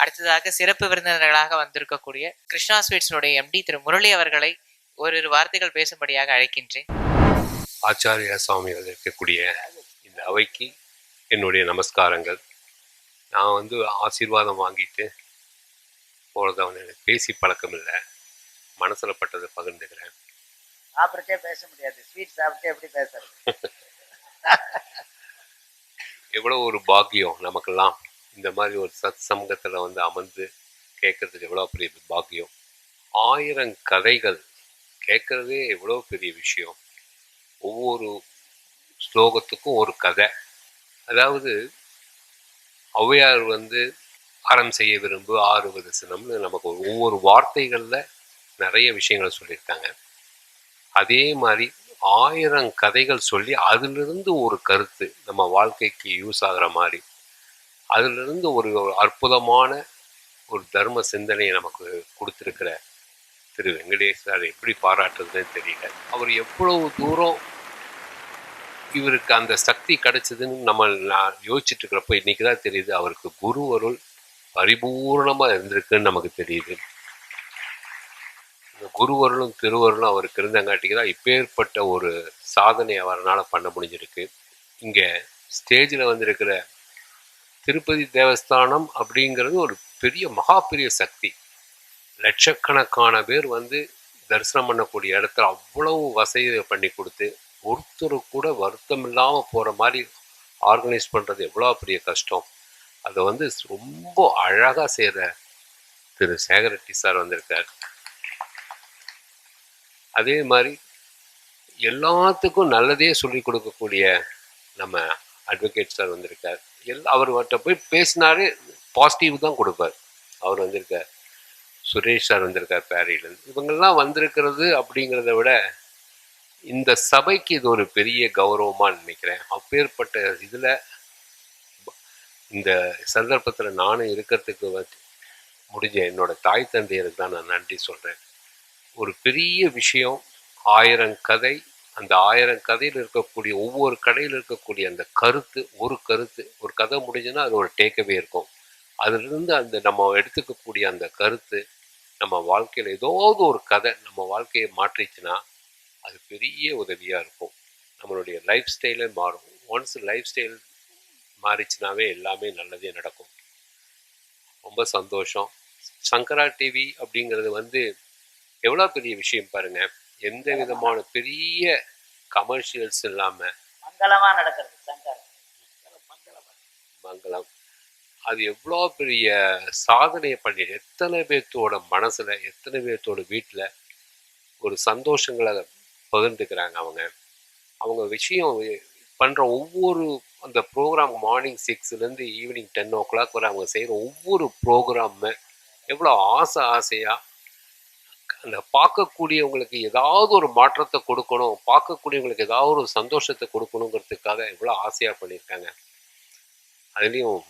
அடுத்ததாக சிறப்பு விருந்தினர்களாக வந்திருக்கக்கூடிய கிருஷ்ணா ஸ்வீட்ஸினுடைய எம்டி திரு முரளி அவர்களை ஓரிரு வார்த்தைகள் பேசும்படியாக அழைக்கின்றேன். ஆச்சாரியா சுவாமிகள் இருக்கக்கூடிய இந்த அவைக்கு என்னுடைய நமஸ்காரங்கள். நான் ஆசீர்வாதம் வாங்கிட்டு போகிறத எனக்கு பேசி பழக்கம் இல்லை, மனசில் பட்டதை பகிர்ந்துக்கிறேன். சாப்பிட்றதே பேச முடியாது, ஸ்வீட் சாப்பிட்டே எப்படி பேசுறது? எவ்வளோ ஒரு பாக்கியம் நமக்கெல்லாம் இந்த மாதிரி ஒரு சத் சமூகத்தில் அமர்ந்து கேட்கறதுக்கு எவ்வளோ பெரிய பாக்கியம். 1000 கதைகள் கேட்கறதே எவ்வளோ பெரிய விஷயம். ஒவ்வொரு ஸ்லோகத்துக்கும் ஒரு கதை. அதாவது ஔவையார் அறம் செய்ய விரும்பு ஆறுவது சினம்னு நமக்கு ஒவ்வொரு வார்த்தைகளில் நிறைய விஷயங்களை சொல்லியிருக்காங்க. அதே மாதிரி 1000 கதைகள் சொல்லி அதிலிருந்து ஒரு கருத்து நம்ம வாழ்க்கைக்கு யூஸ் ஆகிற மாதிரி, அதிலிருந்து ஒரு அற்புதமான ஒரு தர்ம சிந்தனையை நமக்கு கொடுத்துருக்கிற திரு வெங்கடேஷ் சார் எப்படி பாராட்டுறதுன்னு தெரியல. அவர் எவ்வளவு தூரம் இவருக்கு அந்த சக்தி கிடைச்சதுன்னு நான் யோசிச்சுட்டு இருக்கிறப்ப இன்னைக்கு தான் தெரியுது, அவருக்கு குரு அருள் பரிபூர்ணமாக இருந்திருக்குன்னு நமக்கு தெரியுது. இந்த குருவருளும் திருவருளும் அவருக்கு இருந்தங்காட்டிக்கு தான் இப்பேற்பட்ட ஒரு சாதனை அவரால் பண்ண முடிஞ்சிருக்கு. இங்கே ஸ்டேஜில் வந்திருக்கிற திருப்பதி தேவஸ்தானம் அப்படிங்கிறது ஒரு பெரிய பெரிய சக்தி. லட்சக்கணக்கான பேர் தரிசனம் பண்ணக்கூடிய இடத்துல அவ்வளவு வசதியை பண்ணி கொடுத்து ஒருத்தர் கூட வருத்தம் இல்லாமல் போகிற மாதிரி ஆர்கனைஸ் பண்ணுறது எவ்வளோ பெரிய கஷ்டம். அதை ரொம்ப அழகாக செய்கிற திரு சேகர் ரெட்டி சார் வந்திருக்கார். அதே மாதிரி எல்லாத்துக்கும் நல்லதே சொல்லி கொடுக்கக்கூடிய நம்ம அட்வொகேட் சார் வந்திருக்கார். அவர்கிட்ட போய் பேசினாரு பாசிட்டிவ் தான் கொடுப்பார். அவர் வந்திருக்கார். சுரேஷ் சார் வந்திருக்கார் பேரிலேருந்து. இவங்கெல்லாம் வந்திருக்கிறது அப்படிங்கிறத விட இந்த சபைக்கு இது ஒரு பெரிய கௌரவமாக நினைக்கிறேன். அப்பேற்பட்ட இதில் இந்த சந்தர்ப்பத்தில் நானும் இருக்கிறதுக்கு முடிஞ்ச என்னோட தாய் தந்தையருக்கு தான் நான் நன்றி சொல்கிறேன். ஒரு பெரிய விஷயம், 1000 கதை. அந்த 1000 கதையில் இருக்கக்கூடிய ஒவ்வொரு கடையில் இருக்கக்கூடிய அந்த கருத்து, ஒரு கதை முடிஞ்சுன்னா அது ஒரு டேக்அவே இருக்கும். அதிலிருந்து நம்ம எடுத்துக்கக்கூடிய அந்த கருத்து நம்ம வாழ்க்கையில் ஏதாவது ஒரு கதை நம்ம வாழ்க்கையை மாற்றிச்சுன்னா அது பெரிய உதவியாக இருக்கும். நம்மளுடைய லைஃப் ஸ்டைலே மாறும். ஒன்ஸ் லைஃப் ஸ்டைல் மாறிச்சுனாவே எல்லாமே நல்லதே நடக்கும். ரொம்ப சந்தோஷம். சங்கரா டிவி அப்படிங்கிறது எவ்வளோ பெரிய விஷயம் பாருங்க. எந்த விதமான பெரிய கமர்ஷியல்ஸ் இல்லாமல் மங்களமாக நடக்கிறது. மங்களம். அது எவ்வளோ பெரிய சாதனையை பண்ணி எத்தனை பேர்த்தோட மனசில், எத்தனை பேர்த்தோட வீட்டில் ஒரு சந்தோஷங்களை பகிர்ந்துக்கிறாங்க. அவங்க விஷயம் பண்ணுற ஒவ்வொரு அந்த ப்ரோக்ராம் மார்னிங் 6லேருந்து ஈவினிங் 10 o'clock வரை அவங்க செய்கிற ஒவ்வொரு ப்ரோக்ராமுமே எவ்வளோ ஆசையாக அந்த பார்க்கக்கூடியவங்களுக்கு ஏதாவது ஒரு மாற்றத்தை கொடுக்கணும், பார்க்கக்கூடியவங்களுக்கு ஏதாவது ஒரு சந்தோஷத்தை கொடுக்கணுங்கிறதுக்காக எவ்வளோ ஆசையாக பண்ணியிருக்காங்க. அதுலேயும்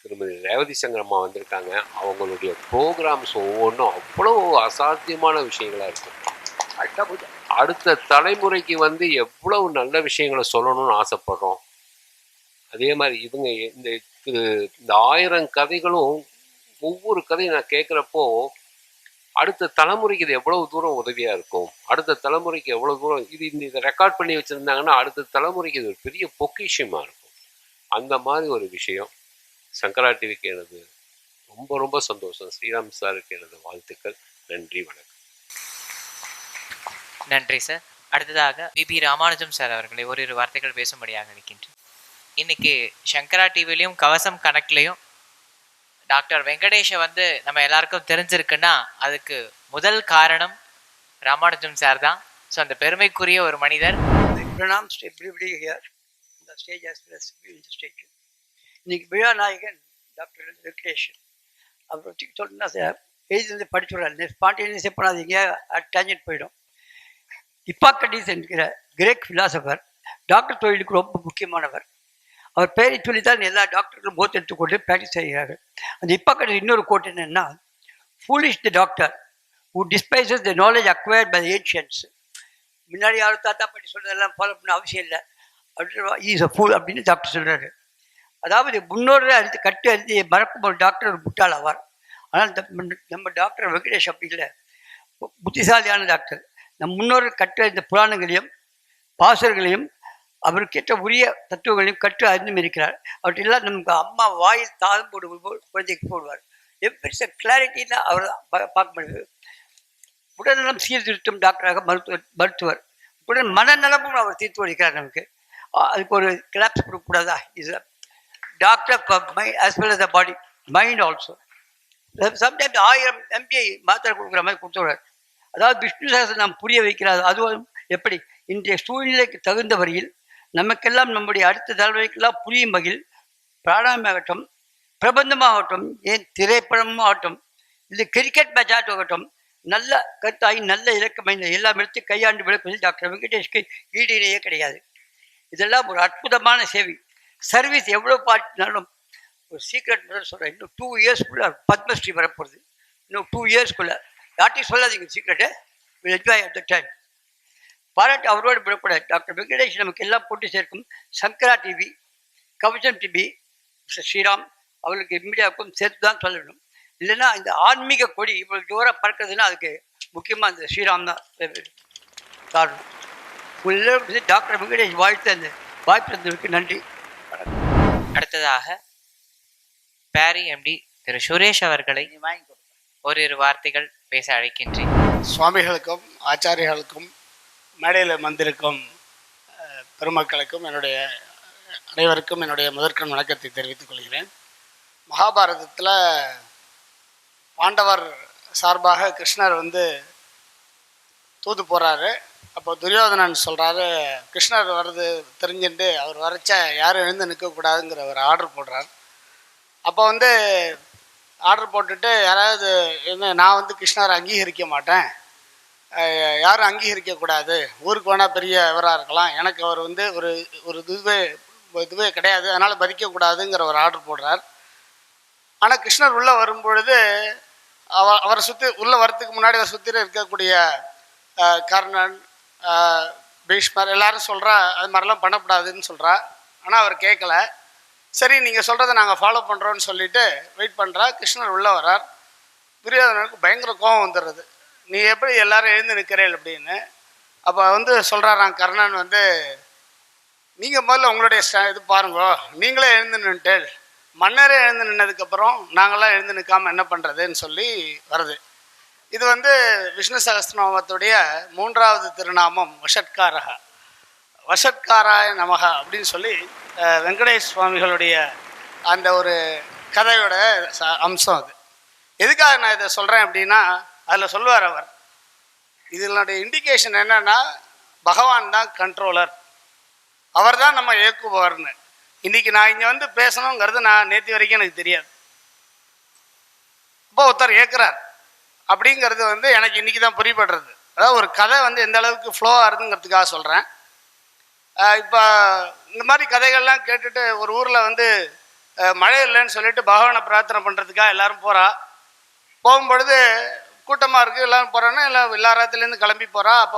திருமதி ரேவதி சங்கரம்மா வந்திருக்காங்க. அவங்களுடைய ப்ரோக்ராம்ஸ் ஒவ்வொன்றும் அவ்வளோ அசாத்தியமான விஷயங்களாக இருக்கும். அடுத்த தலைமுறைக்கு எவ்வளவு நல்ல விஷயங்களை சொல்லணும்னு ஆசைப்படுறோம். அதே மாதிரி இவங்க இந்த 1000 கதைகளும் ஒவ்வொரு கதையும் நான் கேட்குறப்போ அடுத்த தலைமுறைக்கு இது எவ்வளவு தூரம் உதவியாக இருக்கும், அடுத்த தலைமுறைக்கு எவ்வளோ தூரம் இதை ரெக்கார்ட் பண்ணி வச்சுருந்தாங்கன்னா அடுத்த தலைமுறைக்கு இது ஒரு பெரிய பொக்கிஷமாக இருக்கும். அந்த மாதிரி ஒரு விஷயம். சங்கரா டிவிக்கு எனது ரொம்ப ரொம்ப சந்தோஷம். ஸ்ரீராம் சாருக்கு எனது வாழ்த்துக்கள். நன்றி, வணக்கம். நன்றி சார். அடுத்ததாக பிபி ராமானுஜம் சார் அவர்களை ஓரிரு வார்த்தைகள் பேசும்படியாக நிற்கின்றேன். இன்னைக்கு சங்கரா டிவிலையும் கவசம் கணக்குலையும் டாக்டர் வெங்கடேஷை நம்ம எல்லாருக்கும் தெரிஞ்சிருக்குன்னா அதுக்கு முதல் காரணம் ராமானுஜம் சார் தான். ஸோ அந்த பெருமைக்குரிய ஒரு மனிதர். இன்னைக்கு விழா நாயகன் டாக்டர் வெங்கடேஷ். அவர் சொல்லணும்னா சார் எழுதி படிச்சுடுறாரு. ஸ்பான்டேனியஸே பண்ணாதீங்க, டேஞ்சன்ட் போயிடும். ஹிப்பாக்ரட்டிஸ் என்கிற கிரேக் ஃபிலாசபர் டாக்டர் தொழிலுக்கு ரொம்ப முக்கியமானவர். அவர் பேரை சொல்லித்தான் எல்லா டாக்டர்களும் போத் எடுத்துக்கொண்டு ப்ராக்டிஸ் செய்கிறார்கள். அந்த ஹிப்பாக்ரட்டிஸ் இன்னொரு கோட் என்னன்னா, foolish the doctor who despises the knowledge acquired by ancients. முன்னாடி யாரும் தாத்தா பாட்டி சொல்றதெல்லாம் ஃபாலோ பண்ண அவசியம் இல்லை அப்படின்னு இஸ் அ ஃபூல் அப்படின்னு டாக்டர் சொல்றாரு. அதாவது முன்னோர்கள் அறுத்து கட்டு அறுத்து மறக்கும் ஒரு டாக்டர் ஒரு முட்டாள் ஆவார். ஆனால் நம்ம டாக்டர் வெங்கடேஷ் அப்படி இல்லை, புத்திசாலியான டாக்டர். நம் முன்னோர்கள் கற்ற இந்த புராணங்களையும் பாசர்களையும் அவருக்கேற்ற உரிய தத்துவங்களையும் கற்று அறிந்தும் இருக்கிறார். அவற்றெல்லாம் நமக்கு அம்மா வாயில் தாளம் போடும்போது குழந்தைக்கு போடுவார். எப்படி சார் கிளாரிட்டின்னா அவர் பார்க்க முடியாது. உடல்நலம் சீர்திருத்தும் டாக்டராக மருத்துவர் உடன் மனநலமும் அவர் தீர்த்து வைக்கிறார் நமக்கு. அதுக்கு ஒரு கிளாப்ஸ் கொடுக்கக்கூடாதா? Is doctor mind as well as the body mind also. Sometimes 1000 MBI மாத்திரை கொடுக்குற மாதிரி கொடுத்துடுறார். அதாவது விஷ்ணு சாஸ்திரம் நாம் புரிய வைக்கிறார். அதுவும் எப்படி இன்றைய சூழ்நிலைக்கு தகுந்த வரையில் நமக்கெல்லாம் நம்முடைய அடுத்த தலைமுறைக்கெல்லாம் புரியும் வகையில் பிராணாயமாகட்டும், பிரபந்தமாகட்டும், ஏன் திரைப்படமும் ஆகட்டும், இது கிரிக்கெட் மேட்ச் ஆகட்டும், நல்ல கருத்தாகி நல்ல இலக்கமை எல்லாம் எடுத்து கையாண்டு விளக்குவதில் டாக்டர் வெங்கடேஷ்க்கு ஈடு இணையே கிடையாது. இதெல்லாம் ஒரு அற்புதமான சேவை. சர்வீஸ் எவ்வளோ பாட்டினாலும் ஒரு சீக்ரெட் முதல் சொல்கிறேன். இன்னும் 2 இயர்ஸ்க்குள்ளே பத்மஸ்ரீ வரப்போகுது. இன்னும் 2 இயர்ஸ்க்குள்ளே யார்ட்டையும் சொல்லாதீங்க secret. Will enjoy at the time. பாராட்டு அவரோடு விடக்கூடாது. டாக்டர் வெங்கடேஷ் நமக்கு எல்லாம் போட்டு சேர்க்கும். சங்கரா டிவி, கவசம் டிவி, ஸ்ரீராம் அவர்களுக்கு மீடியாவுக்கும் சேர்த்து தான் சொல்லணும். இல்லைன்னா இந்த ஆன்மீக கொடி இவ்வளோ ஜோராக பறக்கிறதுனா அதுக்கு முக்கியமாக இந்த ஸ்ரீராம் தான் காரணம். எல்லோரும் டாக்டர் வெங்கடேஷ் அந்த வாய்ப்பு தந்ததுக்கு நன்றி. அடுத்ததாக பேரி MD திரு சுரேஷ் அவர்களை நீ வாங்கி கொடு. ஓரிரு வார்த்தைகள் பேச அழைக்கின்றேன். சுவாமிகளுக்கும் ஆச்சாரியர்களுக்கும் மேடையில் வந்திருக்கும் பெருமக்களுக்கும் என்னுடைய அனைவருக்கும் என்னுடைய முதற்கண் வணக்கத்தை தெரிவித்துக் கொள்கிறேன். மகாபாரதத்தில் பாண்டவர் சார்பாக கிருஷ்ணர் தூது போகிறாரு. அப்போ துரியோதனன் சொல்கிறாரு, கிருஷ்ணர் வர்றது தெரிஞ்சுட்டு அவர் வரைச்ச யாரும் எழுந்து நிற்கக்கூடாதுங்கிற ஒரு ஆர்டர் போடுறார். அப்போ ஆர்டர் போட்டுட்டு யாராவது நான் கிருஷ்ணரை அங்கீகரிக்க மாட்டேன், யாரும் அங்கீகரிக்கக்கூடாது, ஊருக்கு வேணால் பெரிய இவராக இருக்கலாம், எனக்கு அவர் ஒரு இதுவே கிடையாது, அதனால் பதிக்கக்கூடாதுங்கிற ஒரு ஆர்டர் போடுறார். ஆனால் கிருஷ்ணர் உள்ளே வரும்பொழுது அவரை சுற்றி உள்ளே வரத்துக்கு முன்னாடி அதை சுற்றி இருக்கக்கூடிய கர்ணன், பீஷ்மர் எல்லாரும் சொல்கிறா அது மாதிரிலாம் பண்ணக்கூடாதுன்னு சொல்கிறா. ஆனால் அவர் கேட்கல. சரி நீங்கள் சொல்கிறத நாங்கள் ஃபாலோ பண்ணுறோன்னு சொல்லிவிட்டு வெயிட் பண்ணுறா. கிருஷ்ணர் உள்ளே வரார். துரியோதனனுக்கு பயங்கர கோபம் வந்துடுறது, நீ எப்படி எல்லாரும் எழுந்து நிற்கிறேன் அப்படின்னு. அப்போ சொல்கிறாராம் கர்ணன், நீங்கள் முதல்ல உங்களுடைய இது பாருங்கோ, நீங்களே எழுந்து நின்றுட்டேன், மன்னரே எழுந்து நின்னதுக்கப்புறம் நாங்களாம் எழுந்து நிற்காமல் என்ன பண்ணுறதுன்னு சொல்லி வருது. இது விஷ்ணு சகஸ்ரநாமத்துடைய 3வது திருநாமம் வஷட்காரக, வஷட்காராய நமக அப்படின்னு சொல்லி வெங்கடேஷ் சுவாமிகளுடைய அந்த ஒரு கதையோட அம்சம். அது எதுக்காக நான் இதை சொல்கிறேன் அப்படின்னா, அதில் சொல்லுவார் அவர், இதனுடைய இண்டிகேஷன் என்னென்னா பகவான் தான் கண்ட்ரோலர், அவர் தான் நம்ம இயக்குபவர்னு. இன்றைக்கி நான் இங்கே பேசணுங்கிறது நான் நேற்று வரைக்கும் எனக்கு தெரியாது. இப்போ ஒருத்தர் இயக்குறார் அப்படிங்கிறது எனக்கு இன்றைக்கி தான் புரியப்படுறது. அதாவது ஒரு கதை எந்த அளவுக்கு ஃப்ளோ ஆகுதுங்கிறதுக்காக சொல்கிறேன். இப்போ இந்த மாதிரி கதைகள்லாம் கேட்டுட்டு ஒரு ஊரில் மழை இல்லைன்னு சொல்லிட்டு பகவானை பிரார்த்தனை பண்ணுறதுக்காக எல்லோரும் போகிறா. போகும்பொழுது கூட்டமாக இருக்குது, எல்லோரும் போகிறான்னா எல்லா ராத்துலேருந்து கிளம்பி போகிறா. அப்போ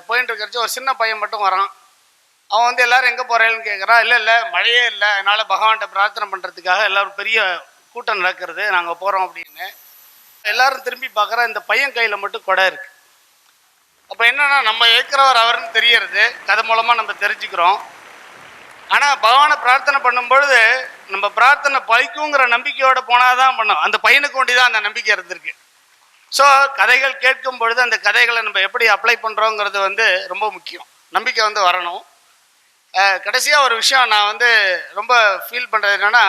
போயின்னு இருக்கிறச்சு ஒரு சின்ன பையன் மட்டும் வரான். அவன் எல்லோரும் எங்கே போகிறேன்னு கேட்குறான். இல்லை மழையே இல்லை, அதனால் பகவான்கிட்ட பிரார்த்தனை பண்ணுறதுக்காக எல்லோரும் பெரிய கூட்டம் நடக்கிறது, நாங்கள் போகிறோம் அப்படின்னு. எல்லாரும் திரும்பி பார்க்குறா, இந்த பையன் கையில் மட்டும் கொடை இருக்குது. அப்போ என்னென்னா நம்ம ஏற்கிறவர் அவர்னு தெரியறது கதை மூலமாக நம்ம தெரிஞ்சுக்கிறோம். ஆனால் பகவானை பிரார்த்தனை பண்ணும்பொழுது நம்ம பிரார்த்தனை பழிக்குங்கிற நம்பிக்கையோடு போனால் தான் பண்ணோம். அந்த பையனுக்கு வேண்டி தான் அந்த நம்பிக்கை இருந்திருக்கு. ஸோ கதைகள் கேட்கும் பொழுது அந்த கதைகளை நம்ம எப்படி அப்ளை பண்ணுறோங்கிறது ரொம்ப முக்கியம். நம்பிக்கை வரணும். கடைசியாக ஒரு விஷயம் நான் ரொம்ப ஃபீல் பண்ணுறது என்னென்னா,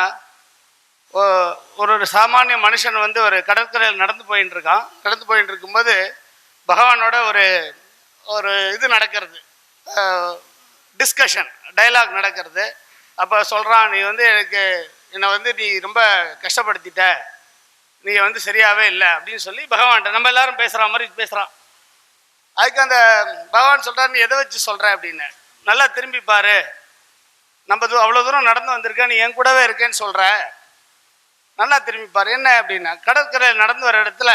ஒரு சாமானிய மனுஷன் ஒரு கடற்கரையில் நடந்து போயின்னு இருக்கான். நடந்து போயின்னு இருக்கும்போது பகவானோட ஒரு இது நடக்கிறது, டிஸ்கஷன் டயலாக் நடக்கிறது. அப்போ சொல்கிறான், நீ என்னை நீ ரொம்ப கஷ்டப்படுத்திட்ட, நீ சரியாகவே இல்லை அப்படின்னு சொல்லி பகவான்கிட்ட நம்ம எல்லாரும் பேசுகிற மாதிரி பேசுகிறான். அதுக்கு அந்த பகவான் சொல்கிறார், நீ எதை வச்சு சொல்கிற அப்படின்னு. நல்லா திரும்பி பாரு, நம்ம அவ்வளோ தூரம் நடந்து வந்திருக்கேன், நீ என் கூடவே இருக்கேன்னு சொல்கிற, நல்லா திரும்பி பாரு. என்ன அப்படின்னா, கடற்கரையில் நடந்து வர இடத்துல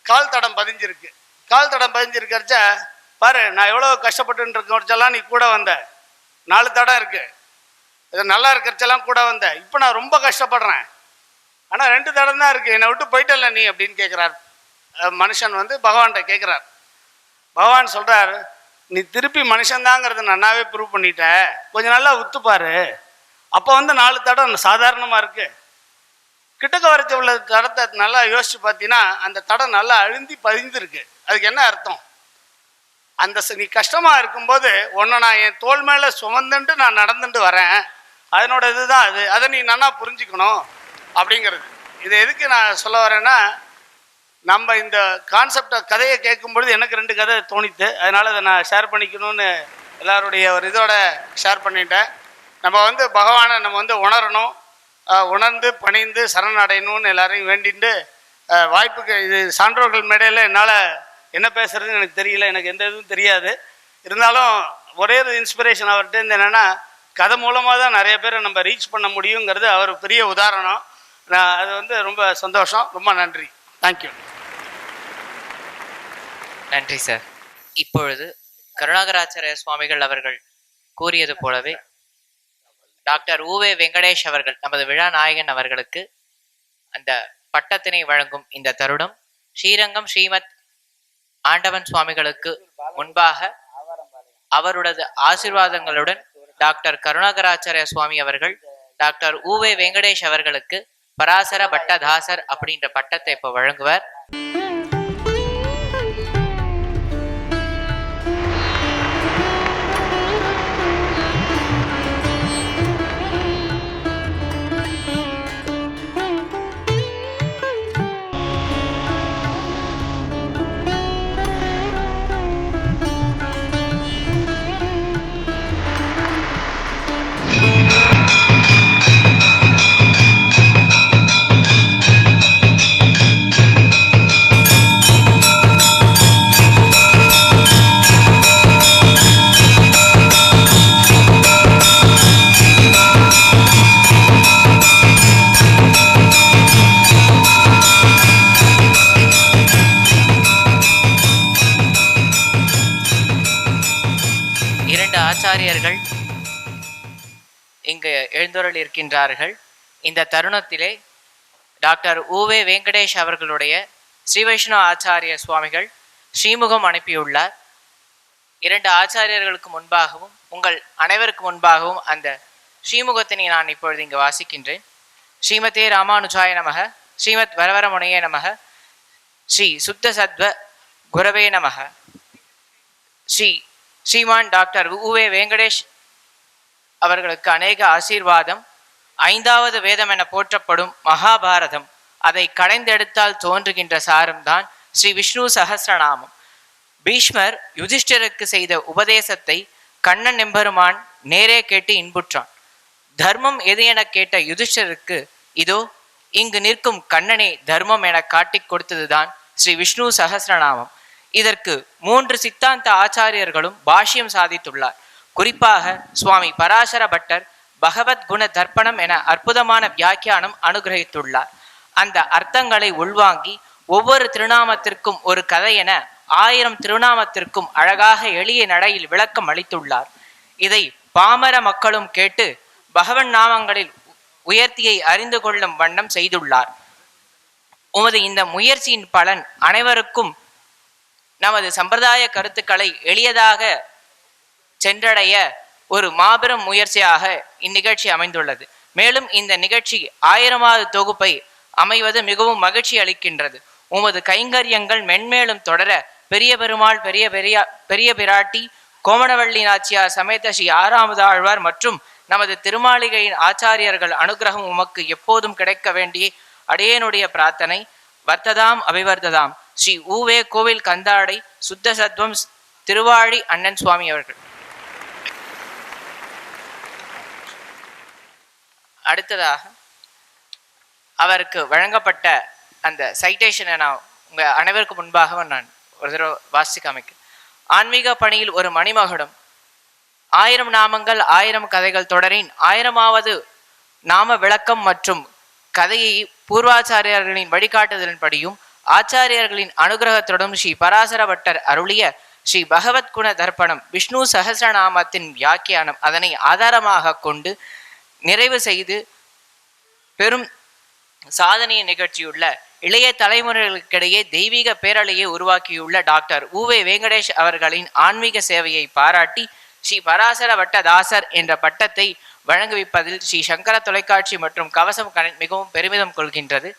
கால் தடம் பதிஞ்சிருக்கு. கால் தடம் பதிஞ்சிருக்கிறச்ச பாரு, நான் எவ்வளோ கஷ்டப்பட்டுன்னு இருக்கச்செல்லாம் நீ கூட வந்த, 4 தடம் இருக்கு. இது நல்லா இருக்கிறச்செல்லாம் கூட வந்தேன். இப்போ நான் ரொம்ப கஷ்டப்படுறேன். ஆனால் 2 தடம் தான் இருக்குது, என்னை விட்டு போயிட்டல நீ அப்படின்னு கேட்குறார். மனுஷன் வந்து பகவான்கிட்ட கேட்குறார். பகவான் சொல்கிறார், நீ திருப்பி மனுஷன்தாங்கிறத நன்னாவே ப்ரூவ் பண்ணிட்ட, கொஞ்சம் நல்லா உத்துப்பாரு. அப்போ வந்து 4 தடம் சாதாரணமாக இருக்குது. கிட்டக்க வரைச்ச உள்ள தடத்தை நல்லா யோசிச்சு பார்த்தீங்கன்னா அந்த தடம் நல்லா அழுந்தி பதிந்துருக்கு. அதுக்கு என்ன அர்த்தம்? அந்த நீ கஷ்டமாக இருக்கும்போது உன்னை நான் என் தோள் மேலே சுமந்துட்டு நான் நடந்துட்டு வரேன், அதனோட இதுதான் அது, அதை நீ நல்லா புரிஞ்சுக்கணும் அப்படிங்கிறது. இது எதுக்கு நான் சொல்ல வரேன்னா, நம்ம இந்த கான்செப்டை கதையை கேட்கும்பொழுது எனக்கு 2 கதை தோணித்து, அதனால் அதை நான் ஷேர் பண்ணிக்கணும்னு எல்லாருடைய ஒரு இதோட ஷேர் பண்ணிட்டேன். நம்ம வந்து பகவானை நம்ம வந்து உணரணும், உணர்ந்து பணிந்து சரணடையணும்னு எல்லாரையும் வேண்டிட்டு, வாய்ப்புக்கு இது சான்றோர்கள் மேடையில் என்னால் என்ன பேசுறதுன்னு எனக்கு தெரியல, எனக்கு எந்த இதுவும் தெரியாது. இருந்தாலும் ஒரே ஒரு இன்ஸ்பிரேஷன் அவர்கிட்ட என்னென்னா, கதை மூலமாக தான் நிறைய பேரை நம்ம ரீச் பண்ண முடியுங்கிறது அவர் பெரிய உதாரணம். அது வந்து ரொம்ப சந்தோஷம். ரொம்ப நன்றி. தேங்க்யூ. நன்றி சார். இப்பொழுது கருணாகராச்சாரிய சுவாமிகள் அவர்கள் கூறியது போலவே டாக்டர் உவே வெங்கடேஷ் அவர்கள், நமது விழா நாயகன் அவர்களுக்கு அந்த பட்டத்தினை வழங்கும் இந்த தருணம், ஸ்ரீரங்கம் ஸ்ரீமத் ஆண்டவன் சுவாமிகளுக்கு முன்பாக அவருடைய ஆசீர்வாதங்களுடன் டாக்டர் கருணாகராச்சாரிய சுவாமி அவர்கள் டாக்டர் உவே வெங்கடேஷ் அவர்களுக்கு பராசர பட்டதாசர் அப்படின்ற பட்டத்தை இப்போ வழங்குவார். ஆச்சாரியர்கள் இங்கு எழுந்தருள் இருக்கின்றார்கள். இந்த தருணத்திலே டாக்டர் உவே வெங்கடேஷ் அவர்களுடைய ஸ்ரீ வைஷ்ணவ ஆச்சாரிய சுவாமிகள் ஸ்ரீமுகம் அனுப்பியுள்ளார். 2 ஆச்சாரியர்களுக்கு முன்பாகவும் உங்கள் அனைவருக்கு முன்பாகவும் அந்த ஸ்ரீமுகத்தினை நான் இப்பொழுது இங்கு வாசிக்கின்றேன். ஸ்ரீமதே ராமானுஜாய நமக, ஸ்ரீமத் வரவரமுனையே நமக, ஸ்ரீ சுத்த சத்வ குரவே நமக. ஸ்ரீமான் டாக்டர் உவே வெங்கடேஷ் அவர்களுக்கு அநேக ஆசீர்வாதம். 5வது வேதம் என போற்றப்படும் மகாபாரதம், அதை கடைந்தெடுத்தால் தோன்றுகின்ற சாரம்தான் ஸ்ரீ விஷ்ணு சஹஸ்ரநாமம். பீஷ்மர் யுதிஷ்டிரருக்கு செய்த உபதேசத்தை கண்ணன் எம்பெருமான் நேரே கேட்டு இன்புற்றான். தர்மம் எது என கேட்ட யுதிஷ்டிரருக்கு இதோ இங்கு நிற்கும் கண்ணனே தர்மம் என காட்டிக் கொடுத்ததுதான் ஸ்ரீ விஷ்ணு சஹஸ்ரநாமம். இதற்கு 3 சித்தாந்த ஆச்சாரியர்களும் பாஷ்யம் சாதித்துள்ளார். குறிப்பாக சுவாமி பராசர பட்டர் பகவத் குண தர்ப்பணம் என அற்புதமான வியாக்கியானம் அனுகிரகித்துள்ளார். அந்த அர்த்தங்களை உள்வாங்கி ஒவ்வொரு திருநாமத்திற்கும் ஒரு கதை என 1000 திருநாமத்திற்கும் அழகாக எளிய நடையில் விளக்கம் அளித்துள்ளார். இதை பாமர மக்களும் கேட்டு பகவன் நாமங்களில் உயர்த்தியை அறிந்து கொள்ளும் வண்ணம் செய்துள்ளார். உமது இந்த முயற்சியின் பலன் அனைவருக்கும் நமது சம்பிரதாய கருத்துக்களை எளியதாக சென்றடைய ஒரு மாபெரும் முயற்சியாக இந்நிகழ்ச்சி அமைந்துள்ளது. மேலும் இந்த நிகழ்ச்சி 1000வது தொகுப்பை அமைவது மிகவும் மகிழ்ச்சி அளிக்கின்றது. உமது கைங்கரியங்கள் மென்மேலும் தொடர பெரிய பெருமாள், பெரிய பிராட்டி, கோமணவள்ளி நாச்சியார் சமேத ஸ்ரீ 6வது ஆழ்வார் மற்றும் நமது திருமாளிகையின் ஆச்சாரியர்கள் அனுகிரகம் உமக்கு எப்போதும் கிடைக்க வேண்டிய அடியேனுடைய பிரார்த்தனை. வர்த்ததாம் அபிவர்த்ததாம். ஸ்ரீ உவே கோவில் கந்தாடை சுத்த சத்வம் திருவாழி அண்ணன் சுவாமி அவர்கள். அடுத்ததாக அவருக்கு வழங்கப்பட்ட அந்த சைட்டேஷனை நான் உங்கள் அனைவருக்கு முன்பாக நான் ஒரு தடவை வாசித்து காமிக்கிறேன். ஆன்மீக பணியில் ஒரு மணிமகுடம், 1000 நாமங்கள் 1000 கதைகள் தொடரின் 1000வது நாம விளக்கம் மற்றும் கதையை பூர்வாச்சாரியர்களின் வழிகாட்டுதலின்படியும் ஆச்சாரியர்களின் அனுகிரகத்துடன் ஸ்ரீ பராசர பட்டர் அருளிய ஸ்ரீ பகவத் குண தர்ப்பணம் விஷ்ணு சஹஸ்ரநாமத்தின் வியாக்கியானம், அதனை ஆதாரமாக கொண்டு நிறைவு செய்து பெரும் சாதனையை நிகழ்ச்சியுள்ள இளைய தலைமுறைகளுக்கிடையே தெய்வீக பேரலையை உருவாக்கியுள்ள டாக்டர் உவே வெங்கடேஷ் அவர்களின் ஆன்மீக சேவையை பாராட்டி ஸ்ரீ பராசர வட்ட தாசர் என்ற பட்டத்தை வழங்குவிப்பதில் ஸ்ரீ சங்கர தொலைக்காட்சி மற்றும் கவசம் மிகவும் பெருமிதம் கொள்கின்றது.